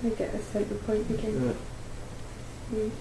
I get a centre point again. Right. There.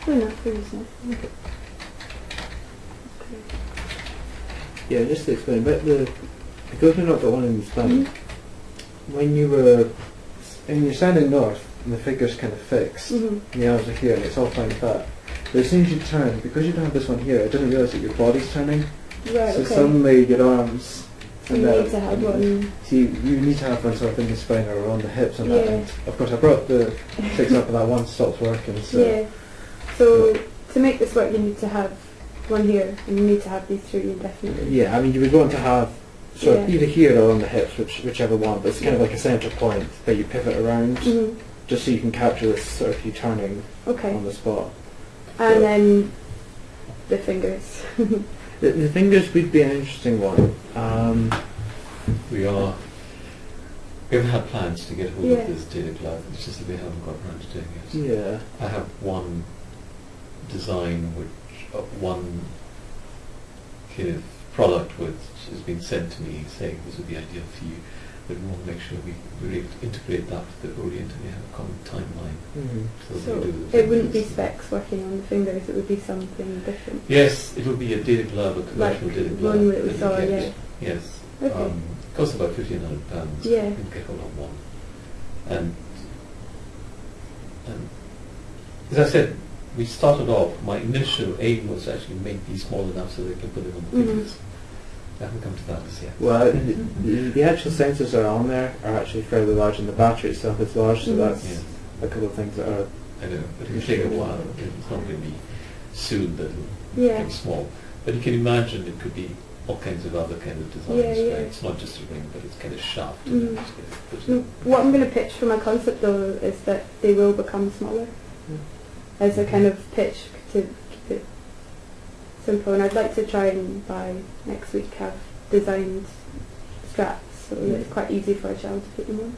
Enough, isn't it? Okay. Yeah, just to explain, but because we've not got one in the span, when you're standing north and the figure's kind of fixed, and the arms are here and it's all fine with that, but as soon as you turn, because you don't have this one here, it doesn't realise that your body's turning, Right, so okay. suddenly your arms So you need to have one. So you need to have one sort of in the spine or on the hips and that, Yeah. and of course I brought the six up and that one stopped working, so... Yeah. So to make this work you need to have one here and you need to have these three indefinitely. Yeah, I mean you would want to have sort of Yeah. either here or on the hips, whichever one, but it's kind of like a centre point that you pivot around just so you can capture this sort of you turning Okay. on the spot. And So- then the fingers. The fingers would be an interesting one. We haven't had plans to get hold Yeah. of this data cloud. It's just that we haven't got around to doing it. Yeah. I have one design, one kind of product which has been sent to me saying this would be ideal for you, but we want to make sure we're able to integrate that with the Orient and we have a common timeline. Mm-hmm. So, that So we do the it wouldn't be fingers. specs working on the fingers, it would be something different. Yes, it will be a data glove, a commercial Like data glove. one that we you saw, get. yeah. Yes. Okay. It costs about £1,500. Yeah. You can get hold of one. And as I said, we started off, my initial aim was to actually make these small enough so they can put them on the Mhm. fingers. I haven't come to that as yet. Well, the actual sensors that are on there are actually fairly large, and the battery itself is large, so Mhm. that's Yeah. a couple of things that are. I know, but it will take a while. It's not going to be soon that it'll Yeah. become small. But you can imagine it could be all kinds of other kind of designs, Yeah, yeah. right? It's not just a ring, but it's kind of shaft. Mhm. And it's kind of put No, in. what I'm going to pitch for my concept though is that they will become smaller as a kind of pitch to keep it simple. And I'd like to try and by next week have designed straps so that it's quite easy for a child to put them on.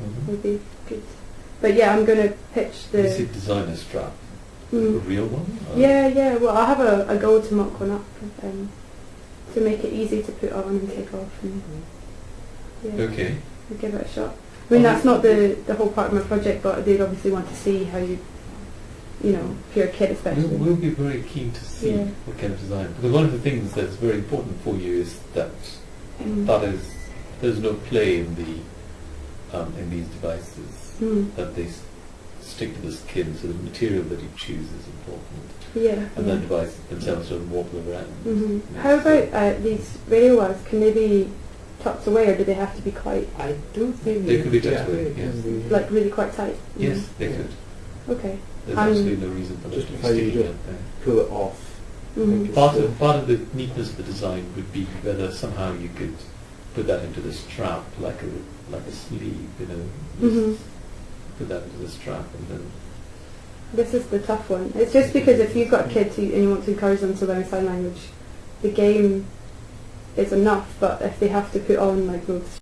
Mhm. Would be good. But yeah, I'm going to pitch You the. see designer strap, a Mm. real one? Or- Yeah. Well, I'll have a go to mock one up to make it easy to put on and take off. And, yeah. Okay. We'll give it a shot. I mean, that's not the whole part of my project, but they'd obviously want to see how you know, if you're a kid especially. We'll be very keen to see Yeah. what kind of design. Because one of the things that's very important for you is that Mm. there's no play in these devices. Mm. That they stick to the skin, so the material that you choose is important. Yeah. And the devices themselves don't wobble around. hmm Yeah, How so- about these radio wires? Can they be tucked away, or do they have to be quite, I don't think They could be yeah, tucked away, they can yes. be- like, really quite tight? Yes, they Yeah. could. Okay. There's And- absolutely no reason for them Just to be how you sticking do it. out there. pull it off. hmm It's Part still- of the neatness of the design would be whether somehow you could put that into the strap like a sleeve, you know. Mhm. Put that into the strap and then This is the tough one. It's just because if you've got kids and you want to encourage them to learn sign language, the game is enough, but if they have to put on like those